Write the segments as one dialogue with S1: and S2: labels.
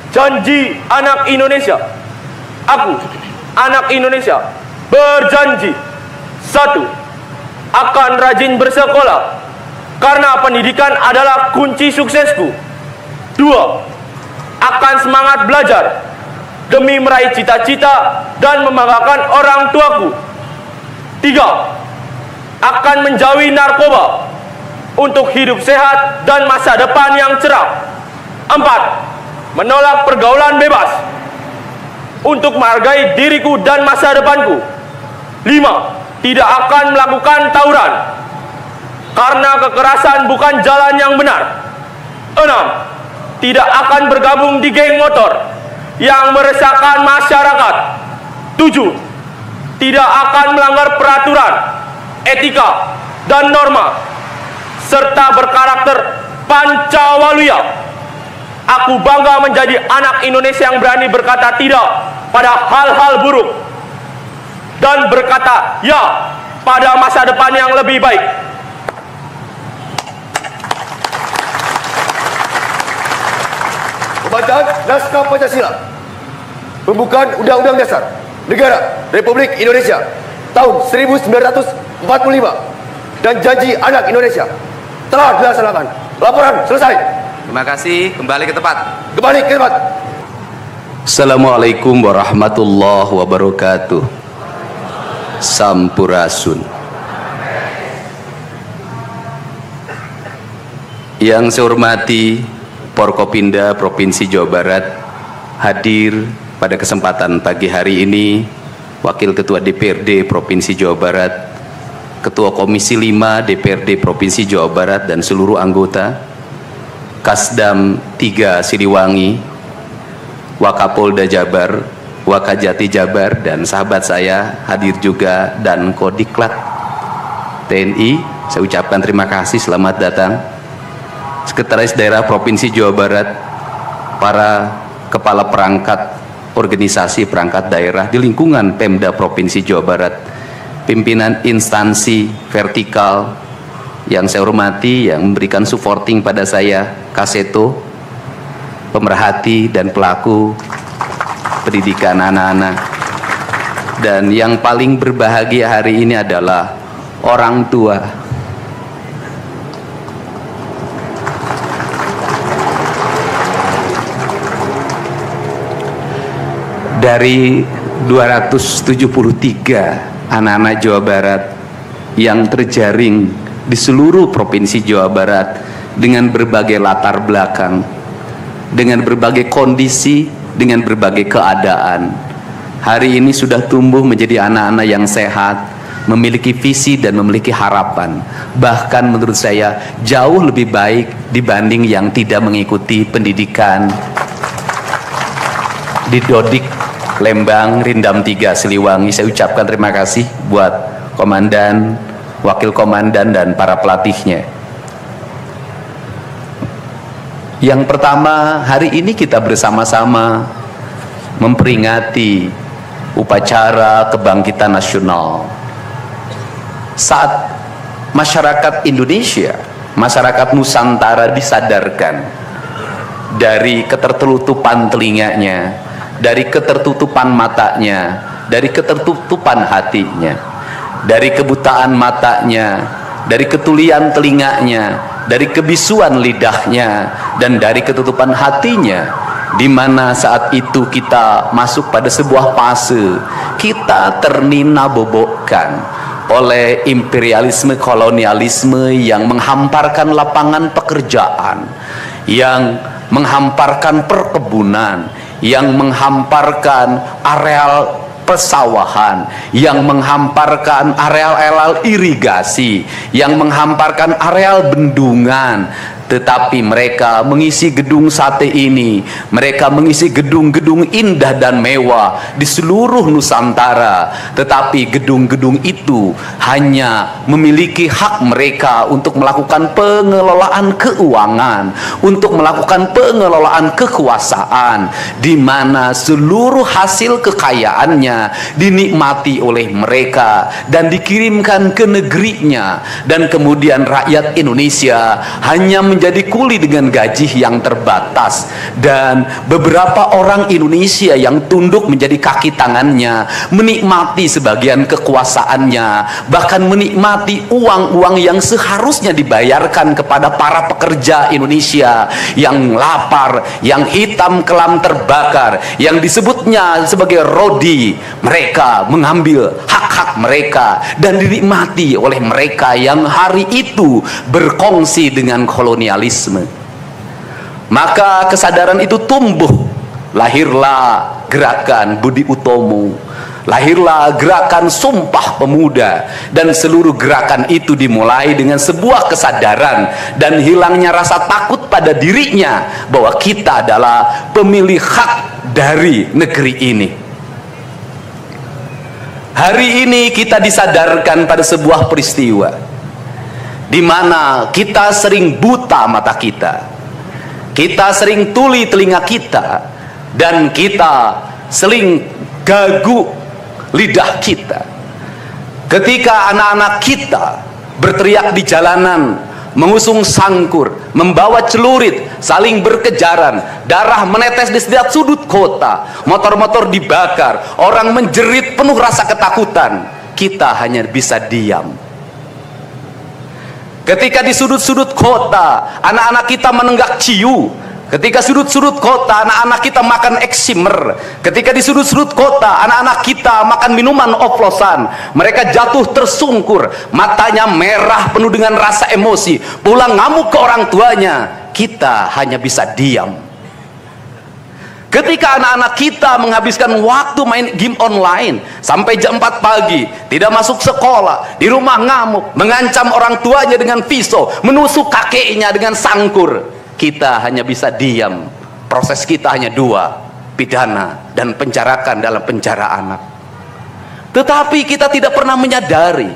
S1: Janji anak Indonesia. Aku, anak Indonesia, berjanji. 1. Akan rajin bersekolah, karena pendidikan adalah kunci suksesku. 2. Akan semangat belajar demi meraih cita-cita dan membanggakan orang tuaku. 3. Akan menjauhi narkoba untuk hidup sehat dan masa depan yang cerah. 4. Menolak pergaulan bebas untuk menghargai diriku dan masa depanku. 5. Tidak akan melakukan tawuran karena kekerasan bukan jalan yang benar. 6. Tidak akan bergabung di geng motor yang meresahkan masyarakat. 7. Tidak akan melanggar peraturan, etika, dan norma, serta berkarakter Pancawaluya. Aku bangga menjadi anak Indonesia yang berani berkata tidak pada hal-hal buruk dan berkata ya pada masa depan yang lebih baik.
S2: Pembacaan Naskah Pancasila, Pembukaan Undang-Undang Dasar Negara Republik Indonesia tahun 1945 dan Janji Anak Indonesia telah dilaksanakan. Laporan selesai.
S3: Terima kasih. Kembali ke tempat.
S2: Kembali ke tempat.
S3: Assalamualaikum warahmatullahi wabarakatuh. Sampurasun. Yang saya hormati Forkopimda Provinsi Jawa Barat, hadir pada kesempatan pagi hari ini Wakil Ketua DPRD Provinsi Jawa Barat, Ketua Komisi 5 DPRD Provinsi Jawa Barat dan seluruh anggota, Kasdam 3 Siliwangi, Wakapolda Jabar, Wakajati Jabar, dan sahabat saya hadir juga, dan Kodiklat TNI. Saya ucapkan terima kasih, selamat datang. Sekretaris Daerah Provinsi Jawa Barat, para kepala perangkat organisasi perangkat daerah di lingkungan Pemda Provinsi Jawa Barat, pimpinan instansi vertikal yang saya hormati, yang memberikan supporting pada saya, Kaseto, pemerhati dan pelaku pendidikan anak-anak, dan yang paling berbahagia hari ini adalah orang tua. Dari 273 anak-anak Jawa Barat yang terjaring di seluruh provinsi Jawa Barat dengan berbagai latar belakang, dengan berbagai kondisi, dengan berbagai keadaan, hari ini sudah tumbuh menjadi anak-anak yang sehat, memiliki visi dan memiliki harapan. Bahkan menurut saya jauh lebih baik dibanding yang tidak mengikuti pendidikan di Dodik, Lembang, Rindam 3 Siliwangi. Saya ucapkan terima kasih buat komandan, wakil komandan, dan para pelatihnya. Yang pertama, hari ini kita bersama-sama memperingati upacara kebangkitan nasional. Saat masyarakat Indonesia, masyarakat Nusantara disadarkan dari ketertutupan telinganya, dari ketertutupan matanya, dari ketertutupan hatinya, dari kebutaan matanya, dari ketulian telinganya, dari kebisuan lidahnya, dan dari ketutupan hatinya, di mana saat itu kita masuk pada sebuah fase kita ternina-bobokkan oleh imperialisme kolonialisme yang menghamparkan lapangan pekerjaan, yang menghamparkan perkebunan, yang menghamparkan areal persawahan, yang menghamparkan areal-areal irigasi, yang menghamparkan areal bendungan. Tetapi mereka mengisi gedung sate ini, mereka mengisi gedung-gedung indah dan mewah di seluruh Nusantara. Tetapi gedung-gedung itu hanya memiliki hak mereka untuk melakukan pengelolaan keuangan, untuk melakukan pengelolaan kekuasaan, di mana seluruh hasil kekayaannya dinikmati oleh mereka dan dikirimkan ke negerinya, dan kemudian rakyat Indonesia hanya menjadi kuli dengan gaji yang terbatas, dan beberapa orang Indonesia yang tunduk menjadi kaki tangannya, menikmati sebagian kekuasaannya, bahkan menikmati uang-uang yang seharusnya dibayarkan kepada para pekerja Indonesia yang lapar, yang hitam kelam terbakar, yang disebutnya sebagai rodi. Mereka mengambil hak-hak mereka dan dinikmati oleh mereka yang hari itu berkongsi dengan kolonialisme. Maka kesadaran itu tumbuh, lahirlah gerakan Budi Utomo, lahirlah gerakan Sumpah Pemuda, dan seluruh gerakan itu dimulai dengan sebuah kesadaran dan hilangnya rasa takut pada dirinya bahwa kita adalah pemilik hak dari negeri ini. Hari ini kita disadarkan pada sebuah peristiwa di mana kita sering buta mata kita, kita sering tuli telinga kita, dan kita sering gagu lidah kita ketika anak-anak kita berteriak di jalanan, mengusung sangkur, membawa celurit, saling berkejaran, darah menetes di setiap sudut kota, motor-motor dibakar, orang menjerit penuh rasa ketakutan. Kita hanya bisa diam. Ketika di sudut-sudut kota anak-anak kita menenggak ciu, ketika sudut-sudut kota anak-anak kita makan eksimer, ketika di sudut-sudut kota anak-anak kita makan minuman oplosan, mereka jatuh tersungkur, matanya merah penuh dengan rasa emosi, pulang ngamuk ke orang tuanya, kita hanya bisa diam. Ketika anak-anak kita menghabiskan waktu main game online sampai jam 4 pagi, tidak masuk sekolah, di rumah ngamuk, mengancam orang tuanya dengan pisau, menusuk kakeknya dengan sangkur, kita hanya bisa diam. Proses kita hanya dua, pidana dan penjarakan dalam penjara anak. Tetapi kita tidak pernah menyadari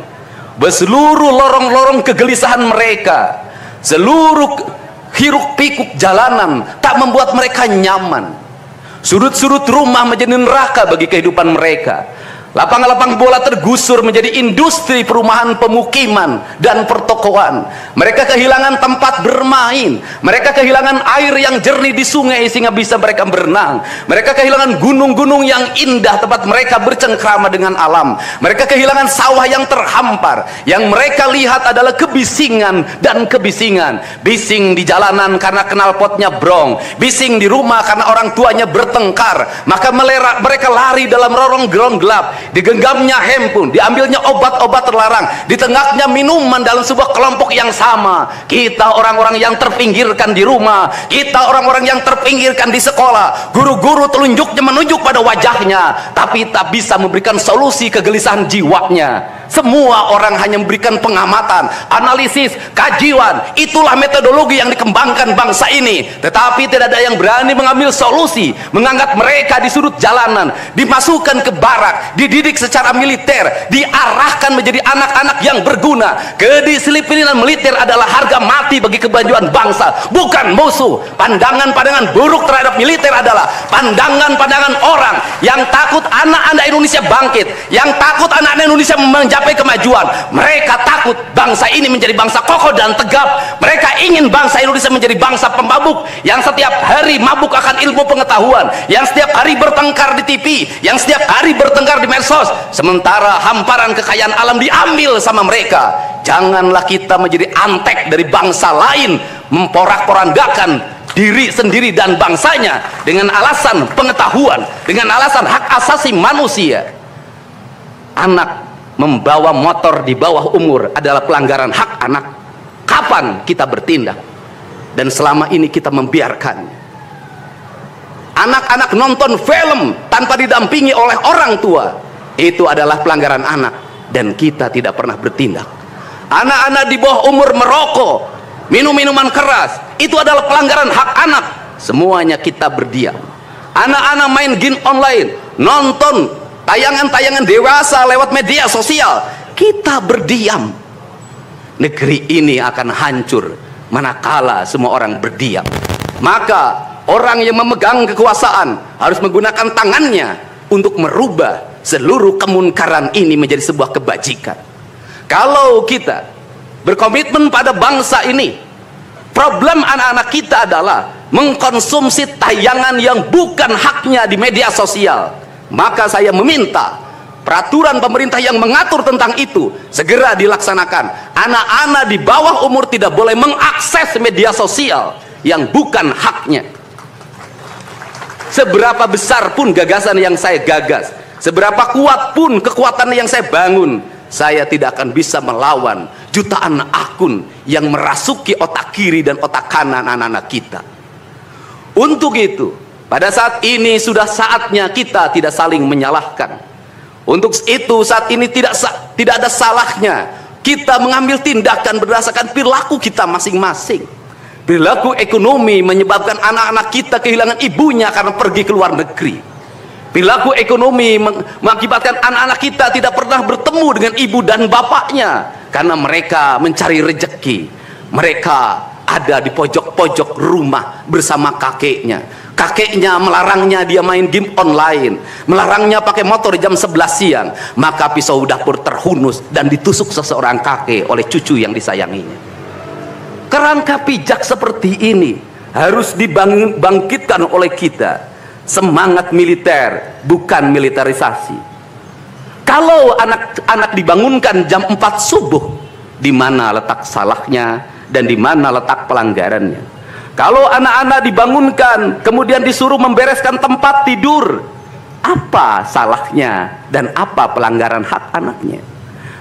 S3: bahwa seluruh lorong-lorong kegelisahan mereka, seluruh hiruk pikuk jalanan tak membuat mereka nyaman. Sudut-sudut rumah menjadi neraka bagi kehidupan mereka. Lapang-lapang bola tergusur menjadi industri perumahan, pemukiman, dan pertokoan. Mereka kehilangan tempat bermain. Mereka kehilangan air yang jernih di sungai sehingga bisa mereka berenang. Mereka kehilangan gunung-gunung yang indah tempat mereka bercengkrama dengan alam. Mereka kehilangan sawah yang terhampar. Yang mereka lihat adalah kebisingan dan kebisingan. Bising di jalanan karena knalpotnya brong. Bising di rumah karena orang tuanya bertengkar. Maka mereka lari dalam rorong-gerong gelap. Digenggamnya handphone, diambilnya obat-obat terlarang, ditengahnya minuman dalam sebuah kelompok yang sama. Kita orang-orang yang terpinggirkan di rumah, kita orang-orang yang terpinggirkan di sekolah, guru-guru telunjuknya menunjuk pada wajahnya, tapi tak bisa memberikan solusi kegelisahan jiwanya. Semua orang hanya memberikan pengamatan, analisis, kajian. Itulah metodologi yang dikembangkan bangsa ini. Tetapi tidak ada yang berani mengambil solusi, mengangkat mereka di sudut jalanan, dimasukkan ke barak, dididik secara militer, diarahkan menjadi anak-anak yang berguna. Kedisiplinan militer adalah harga mati bagi kemajuan bangsa, bukan musuh. Pandangan-pandangan buruk terhadap militer adalah pandangan-pandangan orang yang takut anak-anak Indonesia bangkit, yang takut anak-anak Indonesia mencapai kemajuan. Mereka takut bangsa ini menjadi bangsa kokoh dan tegap. Mereka ingin bangsa Indonesia menjadi bangsa pemabuk yang setiap hari mabuk akan ilmu pengetahuan, yang setiap hari bertengkar di TV, yang setiap hari bertengkar di medsos, sementara hamparan kekayaan alam diambil sama mereka. Janganlah kita menjadi antek dari bangsa lain, memporak-porandakan diri sendiri dan bangsanya dengan alasan pengetahuan, dengan alasan hak asasi manusia. Anak membawa motor di bawah umur adalah pelanggaran hak anak. Kapan kita bertindak? Dan selama ini kita membiarkan anak-anak nonton film tanpa didampingi oleh orang tua. Itu adalah pelanggaran anak, dan kita tidak pernah bertindak. Anak-anak di bawah umur merokok, minum minuman keras, itu adalah pelanggaran hak anak. Semuanya kita berdiam. Anak-anak main game online, nonton tayangan-tayangan dewasa lewat media sosial, kita berdiam. Negeri ini akan hancur manakala semua orang berdiam. Maka orang yang memegang kekuasaan harus menggunakan tangannya untuk merubah seluruh kemunkaran ini menjadi sebuah kebajikan. Kalau kita berkomitmen pada bangsa ini, Problem anak-anak kita adalah mengkonsumsi tayangan yang bukan haknya di media sosial. Maka saya meminta peraturan pemerintah yang mengatur tentang itu segera dilaksanakan. Anak-anak di bawah umur tidak boleh mengakses media sosial yang bukan haknya. Seberapa besar pun gagasan yang saya gagas, seberapa kuat pun kekuatan yang saya bangun, saya tidak akan bisa melawan jutaan akun yang merasuki otak kiri dan otak kanan anak-anak kita. Untuk itu, pada saat ini sudah saatnya kita tidak saling menyalahkan. Untuk itu saat ini tidak ada salahnya kita mengambil tindakan berdasarkan perilaku kita masing-masing. Perilaku ekonomi menyebabkan anak-anak kita kehilangan ibunya karena pergi ke luar negeri. Perilaku ekonomi mengakibatkan anak-anak kita tidak pernah bertemu dengan ibu dan bapaknya karena mereka mencari rejeki. Mereka ada di pojok-pojok rumah bersama kakeknya. Kakeknya melarangnya dia main game online, melarangnya pakai motor jam 11 siang. Maka pisau dapur terhunus dan ditusuk seseorang kakek oleh cucu yang disayanginya. Kerangka pijak seperti ini harus dibangkitkan oleh kita. Semangat militer, bukan militerisasi. Kalau anak-anak dibangunkan jam 4 subuh, di mana letak salahnya dan di mana letak pelanggarannya? Kalau anak-anak dibangunkan kemudian disuruh membereskan tempat tidur, apa salahnya dan apa pelanggaran hak anaknya?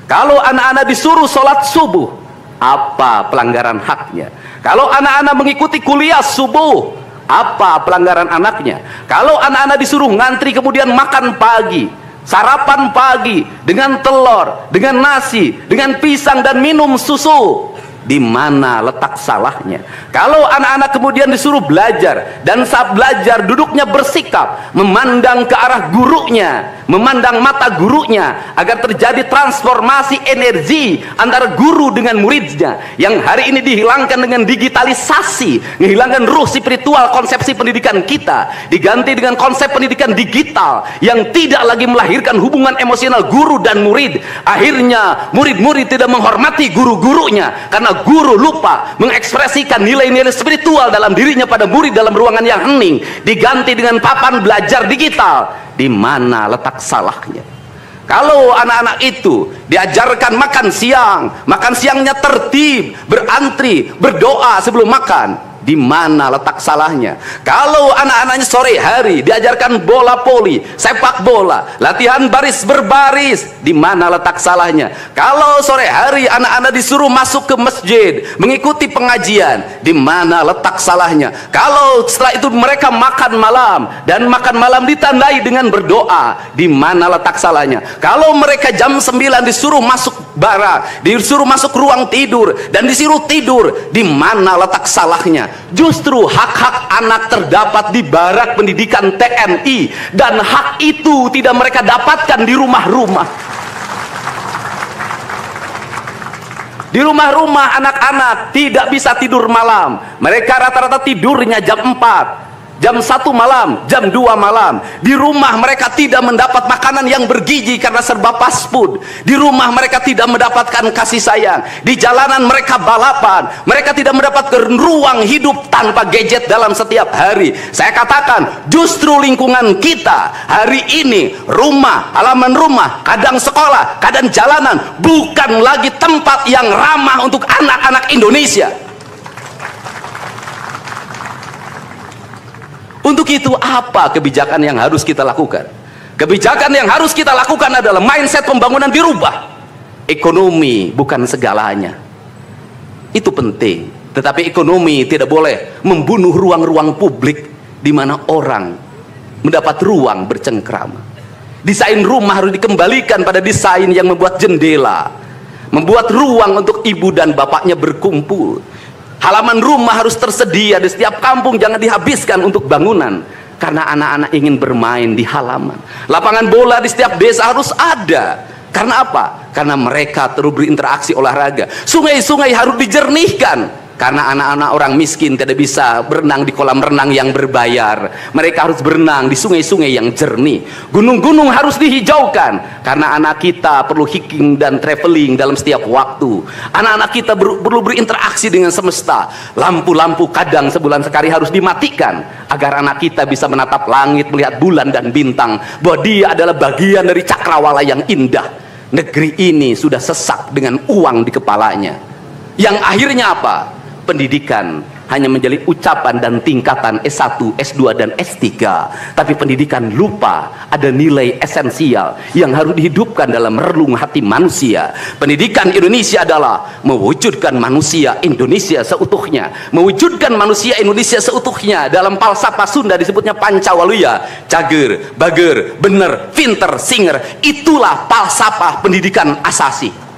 S3: Kalau anak-anak disuruh sholat subuh, apa pelanggaran haknya? Kalau anak-anak mengikuti kuliah subuh, apa pelanggaran anaknya? Kalau anak-anak disuruh ngantri kemudian makan pagi, sarapan pagi dengan telur, dengan nasi, dengan pisang dan minum susu, di mana letak salahnya? Kalau anak-anak kemudian disuruh belajar dan saat belajar duduknya bersikap memandang ke arah gurunya, memandang mata gurunya agar terjadi transformasi energi antara guru dengan muridnya yang hari ini dihilangkan dengan digitalisasi, menghilangkan ruh spiritual konsepsi pendidikan kita, diganti dengan konsep pendidikan digital yang tidak lagi melahirkan hubungan emosional guru dan murid. Akhirnya murid-murid tidak menghormati guru-gurunya karena guru lupa mengekspresikan nilai-nilai spiritual dalam dirinya pada murid dalam ruangan yang hening, diganti dengan papan belajar digital. Di mana letak salahnya? Kalau anak-anak itu diajarkan makan siangnya tertib, berantri, berdoa sebelum makan, di mana letak salahnya? Kalau anak-anaknya sore hari diajarkan bola voli, sepak bola, latihan baris berbaris, di mana letak salahnya? Kalau sore hari anak-anak disuruh masuk ke masjid, mengikuti pengajian, di mana letak salahnya? Kalau setelah itu mereka makan malam dan makan malam ditandai dengan berdoa, di mana letak salahnya? Kalau mereka jam 9 disuruh masuk barak, disuruh masuk ruang tidur dan disuruh tidur, di mana letak salahnya? Justru hak-hak anak terdapat di barak pendidikan TNI dan hak itu tidak mereka dapatkan di rumah-rumah. Di rumah-rumah anak-anak tidak bisa tidur malam. Mereka rata-rata tidurnya jam 4, jam 1 malam, jam 2 malam. Di rumah mereka tidak mendapat makanan yang bergizi karena serba fast food. Di rumah mereka tidak mendapatkan kasih sayang. Di jalanan mereka balapan. Mereka tidak mendapatkan ruang hidup tanpa gadget dalam setiap hari. Saya katakan justru lingkungan kita hari ini, rumah, halaman rumah, kadang sekolah, kadang jalanan, bukan lagi tempat yang ramah untuk anak-anak Indonesia. Untuk itu apa kebijakan yang harus kita lakukan? Kebijakan yang harus kita lakukan adalah mindset pembangunan dirubah. Ekonomi bukan segalanya. Itu penting. Tetapi ekonomi tidak boleh membunuh ruang-ruang publik di mana orang mendapat ruang bercengkrama. Desain rumah harus dikembalikan pada desain yang membuat jendela, membuat ruang untuk ibu dan bapaknya berkumpul. Halaman rumah harus tersedia di setiap kampung, jangan dihabiskan untuk bangunan karena anak-anak ingin bermain di halaman. Lapangan bola di setiap desa harus ada. Karena apa? Karena mereka terus berinteraksi olahraga. Sungai-sungai harus dijernihkan Karena anak-anak orang miskin tidak bisa berenang di kolam renang yang berbayar. Mereka harus berenang di sungai-sungai yang jernih. Gunung-gunung harus dihijaukan, karena anak kita perlu hiking dan traveling dalam setiap waktu. Anak-anak kita perlu berinteraksi dengan semesta. Lampu-lampu kadang sebulan sekali harus dimatikan, agar anak kita bisa menatap langit, melihat bulan dan bintang, bahwa dia adalah bagian dari cakrawala yang indah. Negeri ini sudah sesak dengan uang di kepalanya, yang akhirnya apa? Pendidikan hanya menjadi ucapan dan tingkatan S1, S2 dan S3, tapi pendidikan lupa ada nilai esensial yang harus dihidupkan dalam relung hati manusia. Pendidikan Indonesia adalah mewujudkan manusia Indonesia seutuhnya, mewujudkan manusia Indonesia seutuhnya. Dalam falsafah Sunda disebutnya Pancawaluya, cager, bager, bener, pinter, singer. Itulah falsafah pendidikan asasi.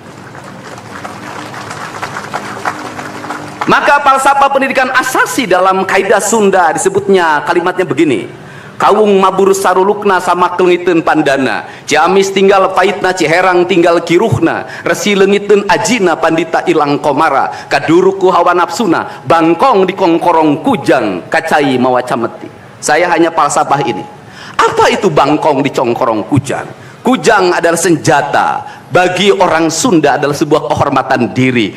S3: Maka falsafah pendidikan asasi dalam kaidah Sunda disebutnya, kalimatnya begini: kawung mabur sarulukna sama kelengiten pandana, ciamis tinggal paitna, ciherang tinggal kiruhna, resi lengiten ajina pandita ilang komara, kaduruku hawa nafsuna, bangkong di kongkorong kujang, kacai mawacameti. Saya hanya falsafah ini. Apa itu bangkong di congkorong kujang? Kujang adalah senjata. Bagi orang Sunda adalah sebuah kehormatan diri.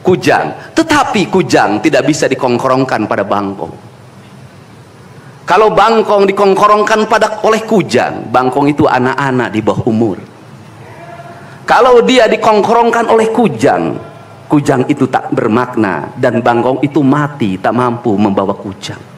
S3: Kujang, tetapi kujang tidak bisa dikongkorongkan pada bangkong. Kalau bangkong dikongkorongkan oleh kujang, bangkong itu anak-anak di bawah umur. Kalau dia dikongkorongkan oleh kujang, kujang itu tak bermakna, dan bangkong itu mati, tak mampu membawa kujang.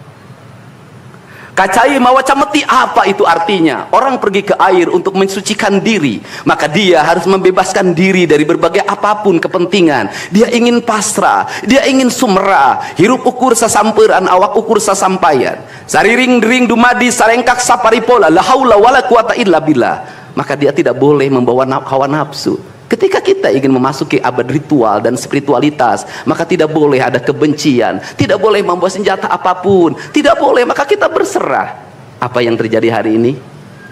S3: Kacai mawacameti, apa itu artinya? Orang pergi ke air untuk mensucikan diri, maka dia harus membebaskan diri dari berbagai apapun kepentingan. Dia ingin pasrah, dia ingin sumera, hirup ukur sasamperan, awak ukur sasampayan, sariring dering dumadi sarengkak saparipola, la haula wala quwata illa billah. Maka dia tidak boleh membawa hawa nafsu. Ketika kita ingin memasuki abad ritual dan spiritualitas, maka tidak boleh ada kebencian, tidak boleh membawa senjata apapun, tidak boleh. Maka kita berserah. Apa yang terjadi hari ini?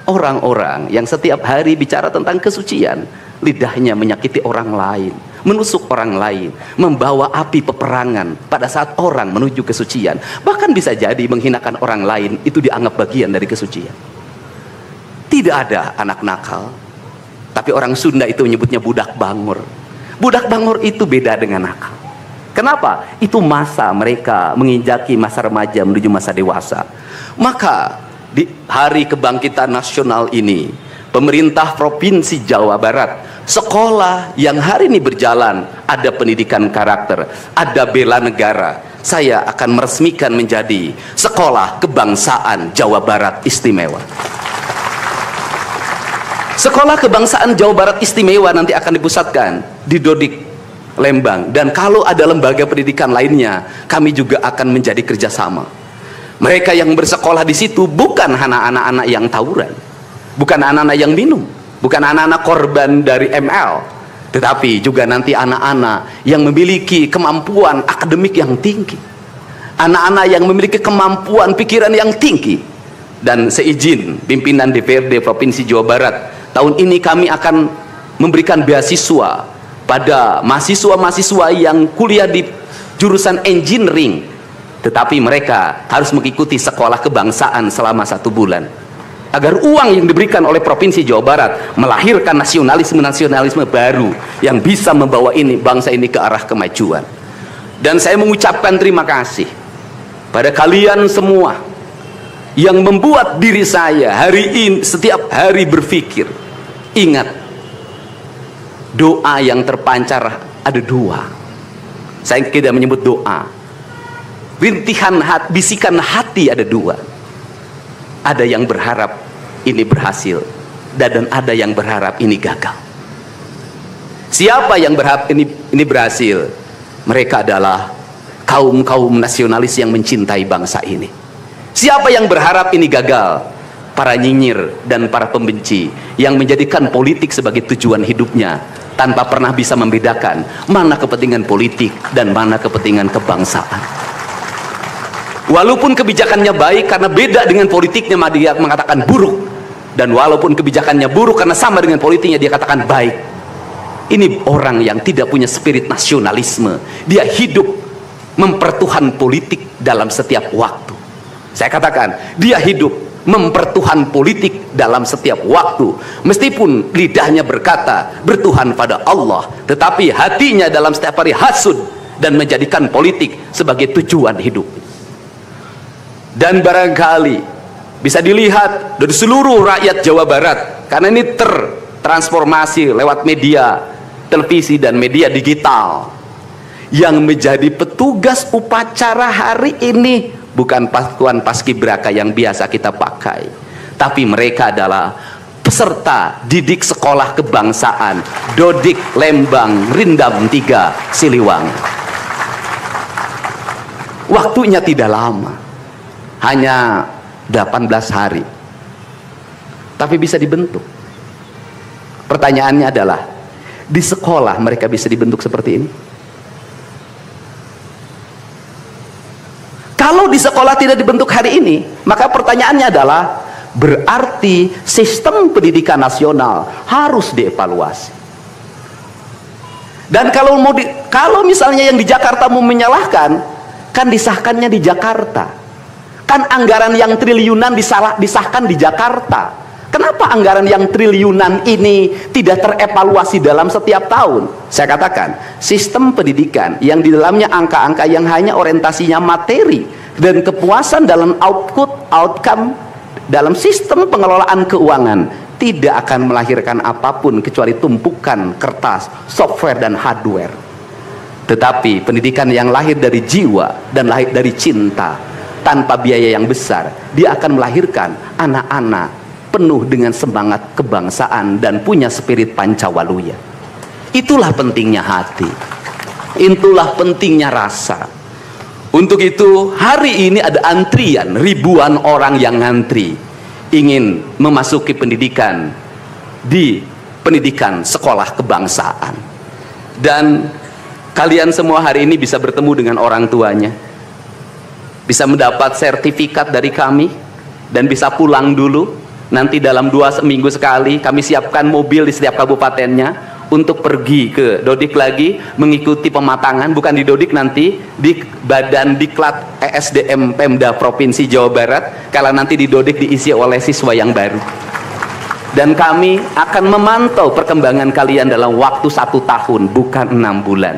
S3: Orang-orang yang setiap hari bicara tentang kesucian, lidahnya menyakiti orang lain, menusuk orang lain, membawa api peperangan pada saat orang menuju kesucian. Bahkan bisa jadi menghinakan orang lain, itu dianggap bagian dari kesucian. Tidak ada anak nakal, tapi orang Sunda itu menyebutnya budak bangor. Budak bangor itu beda dengan nakal. Kenapa? Itu masa mereka menginjaki masa remaja menuju masa dewasa. Maka di hari kebangkitan nasional ini, pemerintah Provinsi Jawa Barat, sekolah yang hari ini berjalan, ada pendidikan karakter, ada bela negara, saya akan meresmikan menjadi Sekolah Kebangsaan Jawa Barat Istimewa. Sekolah Kebangsaan Jawa Barat Istimewa nanti akan dipusatkan di Dodik, Lembang, dan kalau ada lembaga pendidikan lainnya, kami juga akan menjadi kerjasama. Mereka yang bersekolah di situ bukan anak-anak yang tawuran, bukan anak-anak yang minum, bukan anak-anak korban dari ML, tetapi juga nanti anak-anak yang memiliki kemampuan akademik yang tinggi, anak-anak yang memiliki kemampuan pikiran yang tinggi. Dan seizin pimpinan DPRD Provinsi Jawa Barat, tahun ini kami akan memberikan beasiswa pada mahasiswa-mahasiswa yang kuliah di jurusan engineering, tetapi mereka harus mengikuti sekolah kebangsaan selama 1 bulan, agar uang yang diberikan oleh Provinsi Jawa Barat melahirkan nasionalisme-nasionalisme baru yang bisa membawa bangsa ini ke arah kemajuan. Dan saya mengucapkan terima kasih pada kalian semua yang membuat diri saya hari ini setiap hari berpikir. Ingat, doa yang terpancar ada 2. Saya tidak menyebut doa, rintihan hati, bisikan hati ada 2. Ada yang berharap ini berhasil, dan ada yang berharap ini gagal. Siapa yang berharap ini berhasil? Mereka adalah kaum-kaum nasionalis yang mencintai bangsa ini. Siapa yang berharap ini gagal? Para nyinyir dan para pembenci yang menjadikan politik sebagai tujuan hidupnya, tanpa pernah bisa membedakan mana kepentingan politik dan mana kepentingan kebangsaan. Walaupun kebijakannya baik, karena beda dengan politiknya dia mengatakan buruk, dan walaupun kebijakannya buruk karena sama dengan politiknya dia katakan baik. Ini orang yang tidak punya spirit nasionalisme. Dia hidup mempertuhan politik dalam setiap waktu. Saya katakan, dia hidup mempertuhan politik dalam setiap waktu. Meskipun lidahnya berkata bertuhan pada Allah, tetapi hatinya dalam setiap hari hasud dan menjadikan politik sebagai tujuan hidup. Dan barangkali bisa dilihat dari seluruh rakyat Jawa Barat, karena ini tertransformasi lewat media televisi dan media digital, yang menjadi petugas upacara hari ini bukan pasukan paskibraka yang biasa kita pakai, tapi mereka adalah peserta didik sekolah kebangsaan Dodik Lembang Rindam 3 Siliwangi. Waktunya tidak lama, hanya 18 hari, tapi bisa dibentuk. Pertanyaannya adalah, di sekolah mereka bisa dibentuk seperti ini? Kalau di sekolah tidak dibentuk hari ini, maka pertanyaannya adalah, berarti sistem pendidikan nasional harus dievaluasi. Dan kalau misalnya yang di Jakarta mau menyalahkan, kan disahkannya di Jakarta. Kan anggaran yang triliunan disahkan di Jakarta. Kenapa anggaran yang triliunan ini tidak terevaluasi dalam setiap tahun? Saya katakan, sistem pendidikan yang di dalamnya angka-angka yang hanya orientasinya materi dan kepuasan dalam outcome dalam sistem pengelolaan keuangan tidak akan melahirkan apapun kecuali tumpukan kertas, software dan hardware. Tetapi pendidikan yang lahir dari jiwa dan lahir dari cinta tanpa biaya yang besar, dia akan melahirkan anak-anak penuh dengan semangat kebangsaan dan punya spirit Pancawaluya. Itulah pentingnya hati, itulah pentingnya rasa. Untuk itu hari ini ada antrian, ribuan orang yang ngantri ingin memasuki pendidikan di pendidikan sekolah kebangsaan. Dan kalian semua hari ini bisa bertemu dengan orang tuanya, bisa mendapat sertifikat dari kami, dan bisa pulang dulu. Nanti dalam 2 minggu sekali kami siapkan mobil di setiap kabupatennya untuk pergi ke Dodik lagi, mengikuti pematangan, bukan di Dodik, nanti di Badan Diklat ESDM Pemda Provinsi Jawa Barat, kalau nanti di Dodik diisi oleh siswa yang baru. Dan kami akan memantau perkembangan kalian dalam waktu 1 tahun, bukan 6 bulan.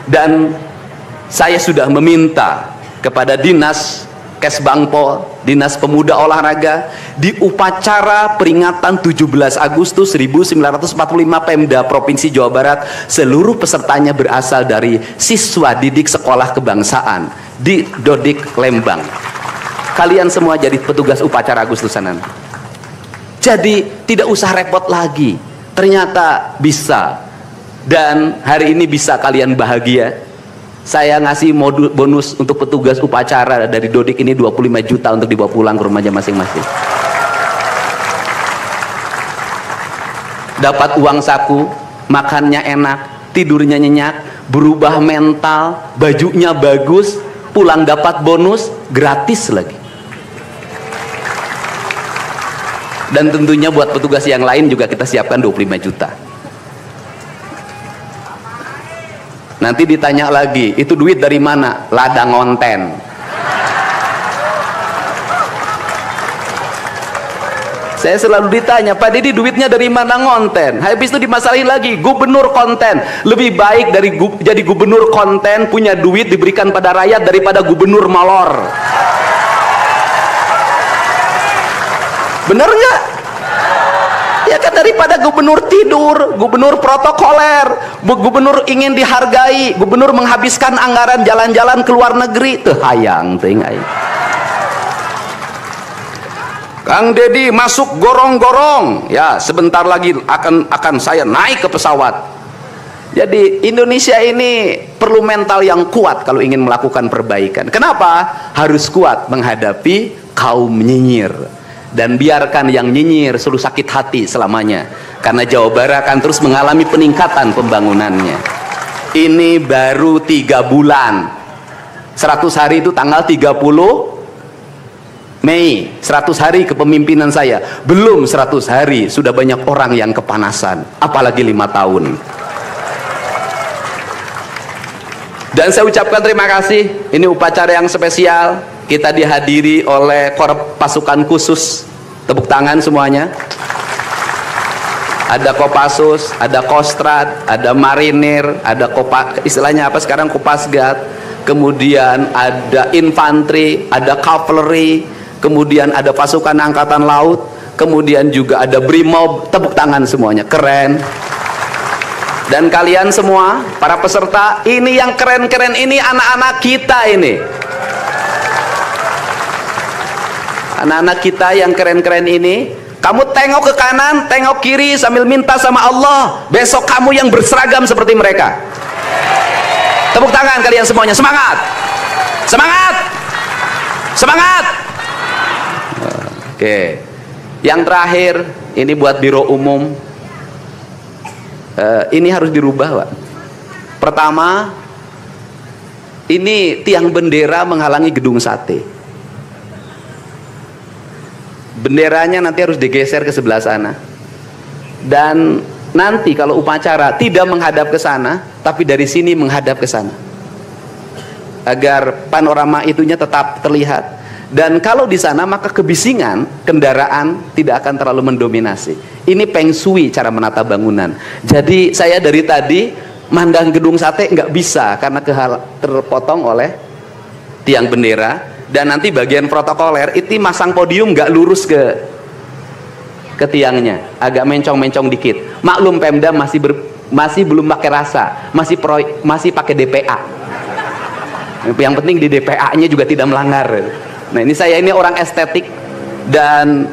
S3: Dan saya sudah meminta kepada Dinas Kesbangpol, Dinas Pemuda Olahraga, di upacara peringatan 17 Agustus 1945 Pemda Provinsi Jawa Barat, seluruh pesertanya berasal dari siswa didik sekolah kebangsaan di Dodik Lembang. Kalian semua jadi petugas upacara Agustusanan. Jadi tidak usah repot lagi, ternyata bisa. Dan hari ini bisa kalian bahagia. Saya ngasih bonus untuk petugas upacara dari Dodik ini 25 juta untuk dibawa pulang ke rumahnya masing-masing. Dapat uang saku, makannya enak, tidurnya nyenyak, berubah mental, bajunya bagus, pulang dapat bonus, gratis lagi. Dan tentunya buat petugas yang lain juga kita siapkan 25 juta. Nanti ditanya lagi, itu duit dari mana? Ladang ngonten. Saya selalu ditanya, Pak Didi duitnya dari mana ngonten? Habis itu dimasalahin lagi, gubernur konten. Lebih baik dari jadi gubernur konten, punya duit diberikan pada rakyat daripada gubernur malor. Bener nggak? Ya kan, daripada gubernur tidur, gubernur protokoler, gubernur ingin dihargai, gubernur menghabiskan anggaran jalan-jalan ke luar negeri, tuh hayang ting aing. Kang Dedi masuk gorong-gorong, ya sebentar lagi akan saya naik ke pesawat. Jadi Indonesia ini perlu mental yang kuat kalau ingin melakukan perbaikan. Kenapa? Harus kuat menghadapi kaum nyinyir. Dan biarkan yang nyinyir selalu sakit hati selamanya, karena Jawa Barat akan terus mengalami peningkatan pembangunannya. Ini baru 3 bulan, 100 hari itu tanggal 30 Mei, 100 hari kepemimpinan saya. Belum 100 hari sudah banyak orang yang kepanasan, apalagi 5 tahun. Dan saya ucapkan terima kasih, ini upacara yang spesial, kita dihadiri oleh Korps Pasukan Khusus. Tepuk tangan semuanya. Ada Kopassus, ada Kostrad, ada Marinir, ada istilahnya apa sekarang, Kopasgat, kemudian ada infanteri, ada cavalry, kemudian ada pasukan angkatan laut, kemudian juga ada Brimob. Tepuk tangan semuanya, keren. Dan kalian semua, para peserta, ini yang keren-keren ini anak-anak kita ini. Anak-anak kita yang keren-keren ini. Kamu tengok ke kanan, tengok kiri sambil minta sama Allah, besok kamu yang berseragam seperti mereka. Tepuk tangan kalian semuanya, semangat, semangat, semangat. Oke, yang terakhir ini buat Biro Umum. Ini harus dirubah, Pak. Pertama, ini tiang bendera menghalangi gedung sate. Benderanya nanti harus digeser ke sebelah sana. Dan nanti kalau upacara tidak menghadap ke sana, tapi dari sini menghadap ke sana, agar panorama itunya tetap terlihat. Dan kalau di sana maka kebisingan kendaraan tidak akan terlalu mendominasi. Ini Feng Shui cara menata bangunan. Jadi saya dari tadi mandang gedung sate nggak bisa karena terpotong oleh tiang bendera. Dan nanti bagian protokoler itu masang podium nggak lurus ke tiangnya, agak mencong-mencong dikit. Maklum Pemda masih belum pakai rasa, masih pakai DPA. Yang penting di DPA-nya juga tidak melanggar. Nah, ini saya ini orang estetik, dan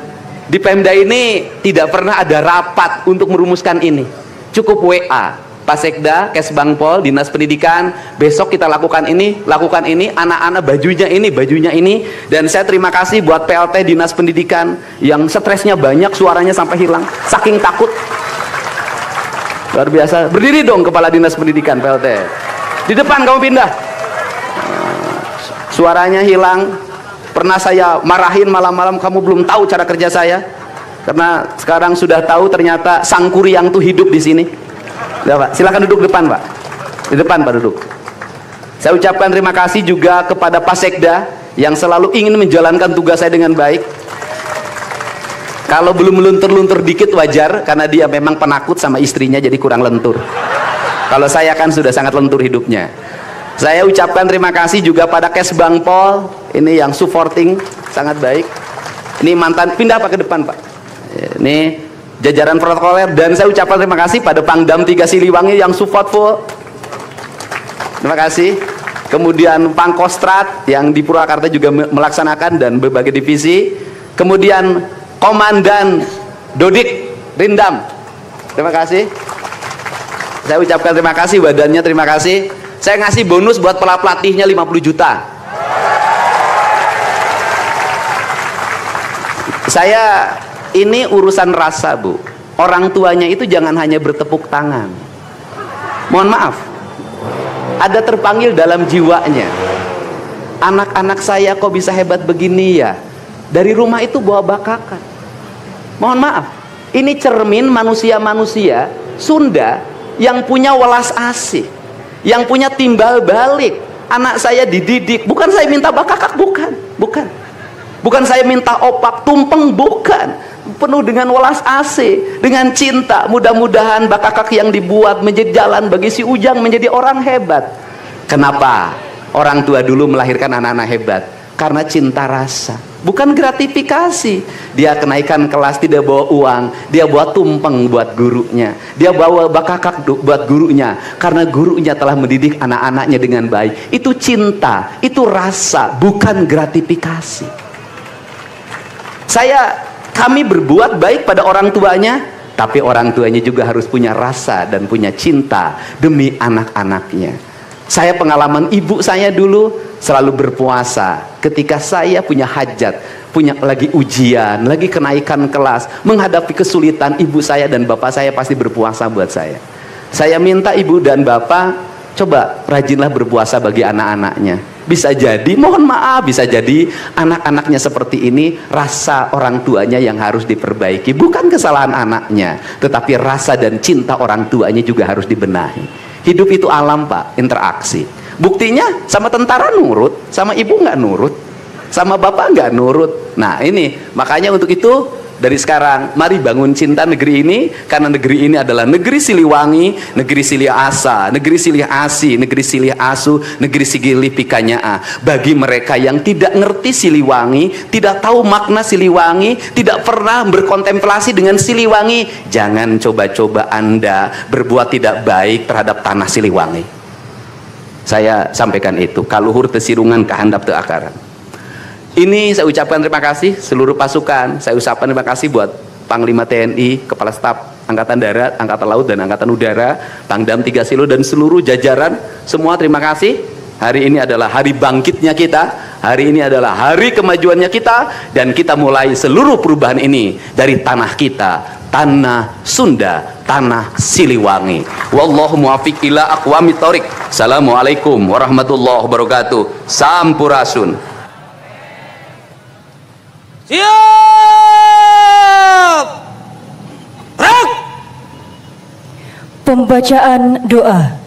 S3: di Pemda ini tidak pernah ada rapat untuk merumuskan ini. Cukup WA. Pak Sekda, Kesbangpol, Dinas Pendidikan, besok kita lakukan ini, anak-anak bajunya ini, dan saya terima kasih buat PLT Dinas Pendidikan yang stresnya banyak, suaranya sampai hilang, saking takut. Luar biasa. Berdiri dong Kepala Dinas Pendidikan PLT. Di depan kamu pindah. Suaranya hilang. Pernah saya marahin malam-malam, kamu belum tahu cara kerja saya. Karena sekarang sudah tahu ternyata Sang Kuryang tuh hidup di sini. Ya, Pak, silakan duduk depan, Pak. Di depan, Pak, duduk. Saya ucapkan terima kasih juga kepada Pak Sekda yang selalu ingin menjalankan tugas saya dengan baik. Kalau belum luntur-luntur dikit wajar, karena dia memang penakut sama istrinya jadi kurang lentur. Kalau saya kan sudah sangat lentur hidupnya. Saya ucapkan terima kasih juga pada Kesbangpol, ini yang supporting sangat baik. Ini mantan, pindah Pak ke depan, Pak. Ini jajaran protokoler, dan saya ucapkan terima kasih pada Pangdam 3 Siliwangi yang support full. Terima kasih. Kemudian Pangkostrat yang di Purwakarta juga melaksanakan, dan berbagai divisi. Kemudian Komandan Dodik Rindam. Terima kasih. Saya ucapkan terima kasih, badannya terima kasih. Saya ngasih bonus buat pelatihnya 50 juta. Saya ini urusan rasa, Bu. Orang tuanya itu jangan hanya bertepuk tangan. Mohon maaf, ada terpanggil dalam jiwanya. Anak-anak saya kok bisa hebat begini ya? Dari rumah itu bawa bakakan. Mohon maaf, ini cermin manusia-manusia Sunda yang punya welas asih, yang punya timbal balik. Anak saya dididik, bukan saya minta bakakak, bukan saya minta opak tumpeng, bukan. Penuh dengan welas asih, dengan cinta. Mudah-mudahan bakakak yang dibuat menjadi jalan bagi si Ujang menjadi orang hebat. Kenapa orang tua dulu melahirkan anak-anak hebat? Karena cinta rasa, bukan gratifikasi. Dia kenaikan kelas tidak bawa uang, dia bawa tumpeng buat gurunya, dia bawa bakakak buat gurunya, karena gurunya telah mendidik anak-anaknya dengan baik. Itu cinta, itu rasa, bukan gratifikasi. Kami berbuat baik pada orang tuanya, tapi orang tuanya juga harus punya rasa dan punya cinta demi anak-anaknya. Saya pengalaman ibu saya dulu selalu berpuasa ketika saya punya hajat, punya lagi ujian, lagi kenaikan kelas, menghadapi kesulitan, ibu saya dan bapak saya pasti berpuasa buat saya. Saya minta ibu dan bapak, coba rajinlah berpuasa bagi anak-anaknya. Bisa jadi, mohon maaf, bisa jadi anak-anaknya seperti ini, rasa orang tuanya yang harus diperbaiki. Bukan kesalahan anaknya, tetapi rasa dan cinta orang tuanya juga harus dibenahi. Hidup itu alam, Pak, interaksi. Buktinya sama tentara nurut, sama ibu nggak nurut, sama bapak nggak nurut. Nah ini makanya untuk itu dari sekarang mari bangun cinta negeri ini, karena negeri ini adalah negeri Siliwangi, negeri Silih Asa, negeri Silih Asi, negeri Silih Asu, negeri Sigilih Pikanyaa. Bagi mereka yang tidak ngerti Siliwangi, tidak tahu makna Siliwangi, tidak pernah berkontemplasi dengan Siliwangi, jangan coba-coba Anda berbuat tidak baik terhadap tanah Siliwangi. Saya sampaikan itu, kaluhur tesirungan kahandap teu akaran. Ini saya ucapkan terima kasih seluruh pasukan. Saya ucapkan terima kasih buat Panglima TNI, Kepala Staf Angkatan Darat, Angkatan Laut dan Angkatan Udara, Pangdam 3 Silo dan seluruh jajaran. Semua terima kasih. Hari ini adalah hari bangkitnya kita. Hari ini adalah hari kemajuannya kita, dan kita mulai seluruh perubahan ini dari tanah kita, tanah Sunda, tanah Siliwangi. Wallahu muwaffiq ila aqwamit thoriq. Assalamualaikum warahmatullahi wabarakatuh. Sampurasun.
S4: Siap! Rak!
S5: Pembacaan doa.